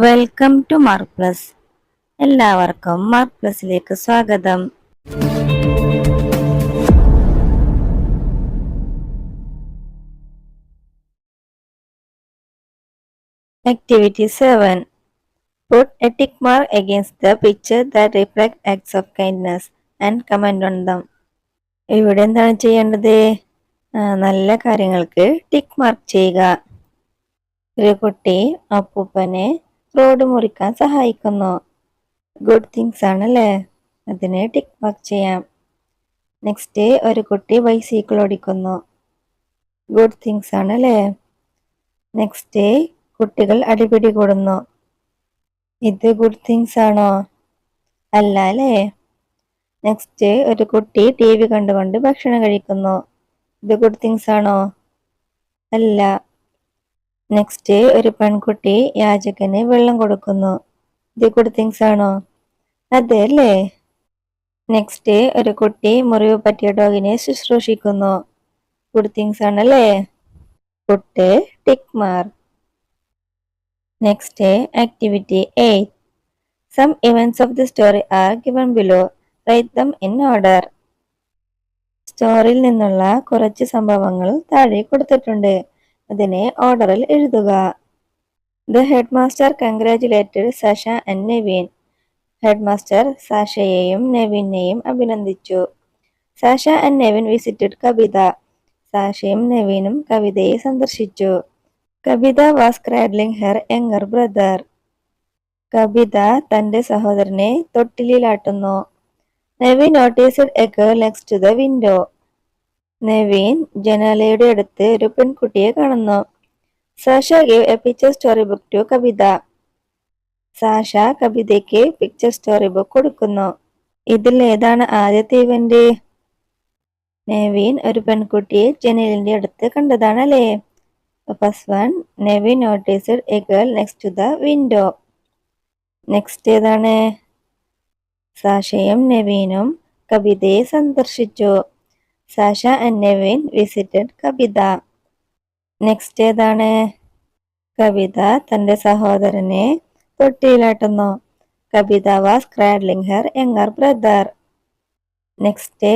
Welcome to Mark Plus. എല്ലാവർക്കും Mark പ്ലസിലേക്ക് സ്വാഗതം. Activity 7. Put a tick mark against the picture that reflect acts of kindness and comment on them. ഇവിടെ എന്താണ് ചെയ്യേണ്ടത്? നല്ല കാര്യങ്ങൾക്ക് ടിക്ക് മാർക്ക് ചെയ്യുക. ഒരു കുട്ടി അപ്പൂപ്പനെ റോഡ് മുറിക്കാൻ സഹായിക്കുന്നു. ഗുഡ് തിങ്സ് ആണല്ലേ, അതിനെ ടിക്ക് മാർക്ക് ചെയ്യാം. നെക്സ്റ്റ്, ഒരു കുട്ടി ബൈസൈക്കിൾ ഓടിക്കുന്നു. ഗുഡ് തിങ്സ് ആണല്ലേ. നെക്സ്റ്റ്, കുട്ടികൾ അടിപിടി കൂടുന്നു. ഇത് ഗുഡ് തിങ്സ് ആണോ? അല്ല അല്ലേ. നെക്സ്റ്റ്, ഒരു കുട്ടി TV കണ്ടുകൊണ്ട് ഭക്ഷണം കഴിക്കുന്നു. ഇത് ഗുഡ് തിങ്സ് ആണോ? അല്ല. നെക്സ്റ്റ്, ഒരു പെൺകുട്ടി യാചകന് വെള്ളം കൊടുക്കുന്നു. ഇത് ഗുഡ് തിങ്സ് ആണോ? അതെ അല്ലേ. നെക്സ്റ്റ്, ഒരു കുട്ടി മുറിവ് പറ്റിയ ഡോഗിനെ ശുശ്രൂഷിക്കുന്നു. ഗുഡ് തിങ്സ് ആണല്ലേ. Put tick mark. Next, activity 8. Some events of the story are given below. Write them in order. സ്റ്റോറിയിൽ നിന്നുള്ള കുറച്ച് സംഭവങ്ങൾ താഴെ കൊടുത്തിട്ടുണ്ട്. അതിനെ ഓർഡറിൽ എഴുതുക. The headmaster congratulated Sasha and Nevin. Headmaster സാഷയെയും നെവിനെയും അഭിനന്ദിച്ചു. Sasha and Nevin visited Kavitha. സാഷയും നെവിനും കവിതയെ സന്ദർശിച്ചു. Kavitha was cradling her younger brother. Kavitha തന്റെ സഹോദരനെ തൊട്ടിലിലാട്ടുന്നു. Nevin noticed a girl next to the window. Nevin ജനാലയുടെ അടുത്ത് ഒരു പെൺകുട്ടിയെ കാണുന്നു. Sasha gave a picture story book to Kavitha. Sasha കവിതയ്ക്ക് പിക്ചർ സ്റ്റോറി ബുക്ക് കൊടുക്കുന്നു. ഇതിൽ ഏതാണ് ആദ്യത്തെ ഇവന്റ്? നെവിൻ ഒരു പെൺകുട്ടിയെ ജനലിന്റെ അടുത്ത് കണ്ടതാണല്ലേ. First one, Nevin noticed a girl next to the window. Next ഏതാണ്? സാഷയും നെവിനും കവിതയെ സന്ദർശിച്ചു. Sasha and Nevin visited Kavitha. Next ഏതാണ്? കവിത തന്റെ സഹോദരനെ തൊട്ടിയിലാട്ടുന്നു. Kavitha was cradling her younger brother. Next,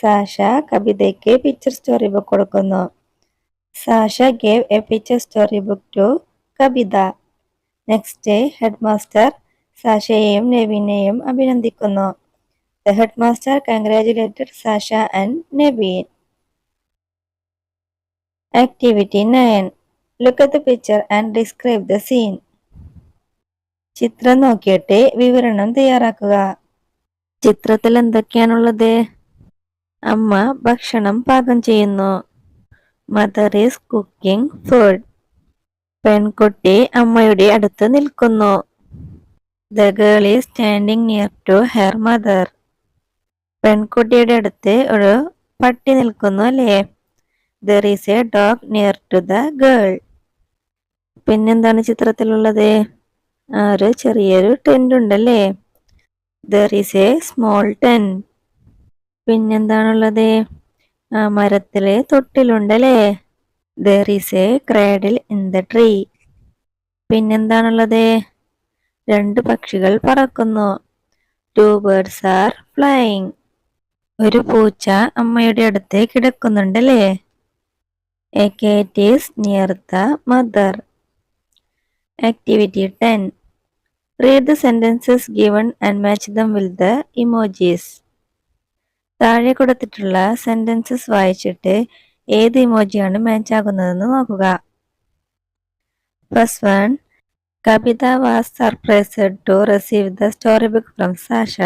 Sasha കവിതയ്ക്ക് പിക്ചർ സ്റ്റോറി ബുക്ക് കൊടുക്കുന്നു. Sasha gave a picture story book to Kavitha. Next, headmaster സാഷയെയും നെവിനെയും അഭിനന്ദിക്കുന്നു. The headmaster congratulated Sasha and Nevin. Activity 9. Look at the picture and describe the scene. ചിത്രം നോക്കിയിട്ട് വിവരണം തയ്യാറാക്കുക. ചിത്രത്തിൽ എന്തൊക്കെയാണുള്ളത്? അമ്മ ഭക്ഷണം പാകം ചെയ്യുന്നു. Mother is cooking food. പെൺകുട്ടി അമ്മയുടെ അടുത്ത് നിൽക്കുന്നു. The girl is standing near to her mother. പെൺകുട്ടിയുടെ അടുത്ത് ഒരു പട്ടി നിൽക്കുന്നു അല്ലേ. There is a dog near to the girl. പിന്നെന്താണ് ചിത്രത്തിലുള്ളത്? ഒരു ചെറിയൊരു ടെന്റ് ഉണ്ടല്ലേ. There is a small tent. പിന്നെന്താണുള്ളത്? മരത്തിലെ തൊട്ടിലുണ്ടല്ലേ. There is a cradle in the tree. പിന്നെന്താണുള്ളത്? രണ്ട് പക്ഷികൾ പറക്കുന്നു. Two birds are flying. ഒരു പൂച്ച അമ്മയുടെ അടുത്ത് കിടക്കുന്നുണ്ടല്ലേ. A cat is near the mother. Activity 10. Read the sentences given and match them with the emojis. താഴെ കൊടുത്തിട്ടുള്ള sentences വായിച്ചിട്ട് ഏത് ഇമോജിയാണ് മാച്ച് ആകുന്നതെന്ന് നോക്കുക. First one, Kavitha was surprised to receive the story book from Sasha.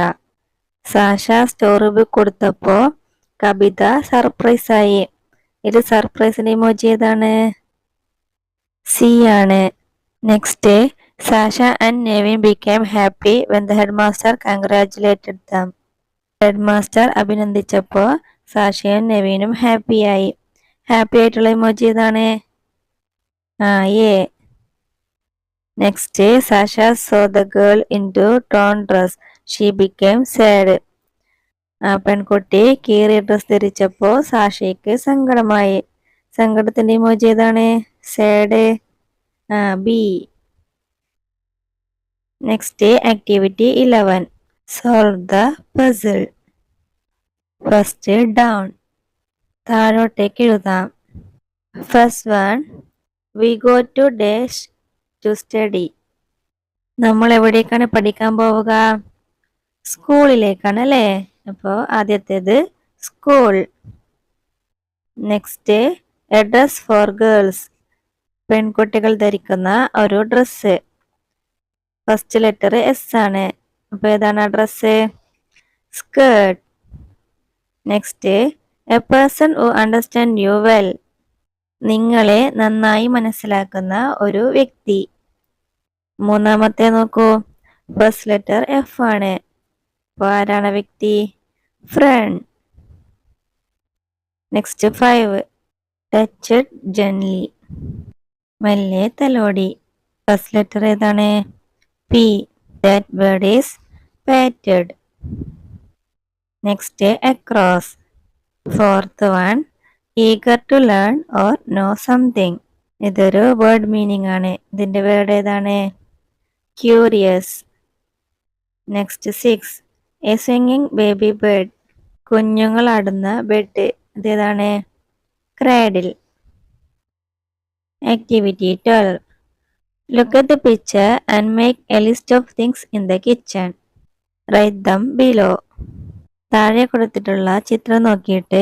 Sasha story book കൊടുത്തപ്പോ Kavitha surprise ആയി. ഇത് സർപ്രൈസിന്റെ ഇമോജി ഏതാണ്? സി ആണ്. Next, Sasha and Nevin became happy when the headmaster congratulated them. Headmaster അഭിനന്ദിച്ചപ്പോ സാഷയും നെവിനും ഹാപ്പിയായി. ഹാപ്പി ആയിട്ടുള്ള ഇമോജി ഏതാണ്? A. Next, Sasha saw the girl into torn dress. She became sad. പെൺകുട്ടി കീറിയ ഡ്രസ് ധരിച്ചപ്പോ സാഷയ്ക്ക് സങ്കടമായി. സങ്കടത്തിന്റെ ഇമോജി ഏതാണ്? Sad. B. Next activity 11. Solve the puzzle. First down. താഴോട്ടേക്ക് എഴുതാം. First one. We go to dash to study. നമ്മൾ എവിടേക്കാണ് പഠിക്കാൻ പോവുക? സ്കൂളിലേക്കാണ് അല്ലേ? അപ്പോൾ ആദ്യത്തേത് school. Next a dress for girls. പെൺകുട്ടികൾ ധരിക്കുന്ന ഒരു ഡ്രസ്സ്. ഫസ്റ്റ് ലെറ്റർ എസ് ആണ്. അപ്പൊ ഏതാണ് ആ dress? Skirt. Next A person who understand you well. നിങ്ങളെ നന്നായി മനസ്സിലാക്കുന്ന ഒരു വ്യക്തി. മൂന്നാമത്തെ നോക്കൂ, ഫസ്റ്റ് ലെറ്റർ എഫ് ആണ്. അപ്പൊ ആരാണ് വ്യക്തി? ഫ്രണ്ട്. നെക്സ്റ്റ് 5. Touch gently. മെല്ലെ തലോടി. ഫസ്റ്റ് ലെറ്റർ ഏതാണ്? P. That word is patted. Next across. Fourth one. eager to learn or know something. ഇതൊരു വേർഡ് മീനിങ് ആണ്. ഇതിന്റെ വേർഡ് ഏതാണ്? Curious. Next 6. A swinging baby bed. കുഞ്ഞുങ്ങൾ ആടുന്ന ബെഡ്. ഇതേതാണ്? Cradle. Activity 12. Look at the picture and make a list of things in the kitchen. Write them below. താഴെ കൊടുത്തിട്ടുള്ള ചിത്രം നോക്കിയിട്ട്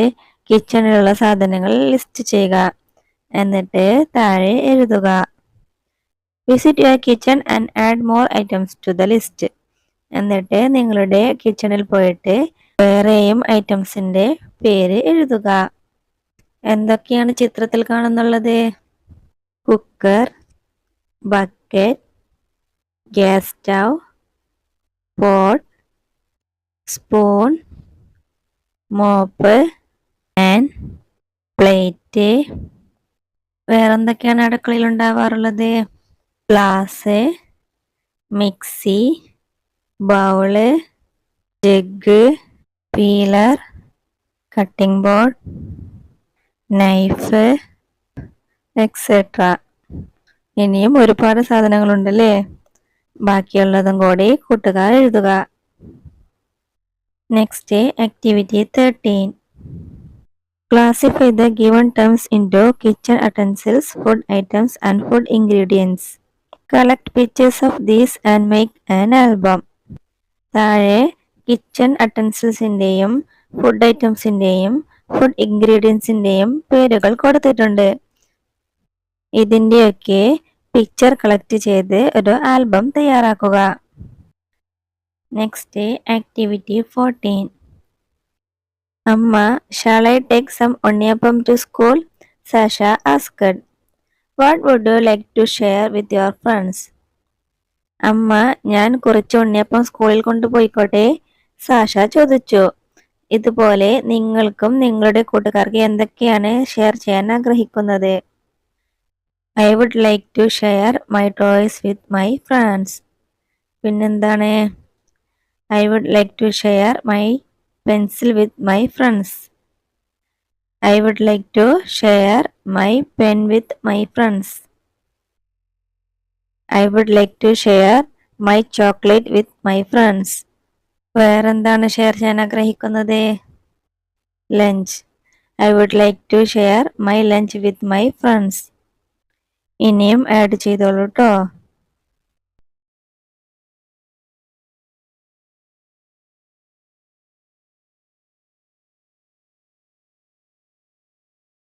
കിച്ചണിലുള്ള സാധനങ്ങൾ ലിസ്റ്റ് ചെയ്യുക. എന്നിട്ട് താഴെ എഴുതുക. Visit your kitchen and add more items to the list. എന്നിട്ട് നിങ്ങളുടെ കിച്ചണിൽ പോയിട്ട് വേറെയും ഐറ്റംസിന്റെ പേര് എഴുതുക. എന്തൊക്കെയാണ് ചിത്രത്തിൽ കാണുന്നുള്ളത്? Cooker, bucket, gas stove, pot, spoon, mop and plate. വേറെന്തൊക്കെയാണ് അടുക്കളയിൽ ഉണ്ടാവാറുള്ളത്? Glass, mixie, bowl, jug, peeler, cutting board, knife, etcetera. ഇനിയും ഒരുപാട് സാധനങ്ങളുണ്ടല്ലേ? ബാക്കിയുള്ളതും കൂടി കൂട്ടുകാർ എഴുതുക. Next activity 13. Classify the given terms into kitchen utensils, food items and food ingredients. Collect pictures of these and make an album. താഴെ kitchen അറ്റൻസിൽസിന്റെയും food ഐറ്റംസിന്റെയും food ഇൻഗ്രീഡിയൻസിന്റെയും പേരുകൾ കൊടുത്തിട്ടുണ്ട്. ഇതിന്റെയൊക്കെ പിക്ചർ കളക്ട് ചെയ്ത് ഒരു ആൽബം തയ്യാറാക്കുക. Next activity 14. അമ്മ, shall I take some unniyappam to school? Sasha asked. What would you like to share with your friends? അമ്മ, ഞാൻ കുറച്ച് ഉണ്ണിയപ്പം സ്കൂളിൽ കൊണ്ടുപോയിക്കോട്ടെ? സാഷ ചോദിച്ചു. ഇതുപോലെ നിങ്ങൾക്കും നിങ്ങളുടെ കൂട്ടുകാർക്ക് എന്തൊക്കെയാണ് ഷെയർ ചെയ്യാൻ ആഗ്രഹിക്കുന്നത്? I would like to share my toys with my friends. പിന്നെന്താണ്? I would like to share my pencil with my friends. I would like to share my pen with my friends. I would like to share my chocolate with my friends. വേറെന്താണ് share ചെയ്യാൻ ആഗ്രഹിക്കുന്നത്? Lunch. I would like to share my lunch with my friends. ഇനിയും add ചെയ്തോളൂ ട്ടോ.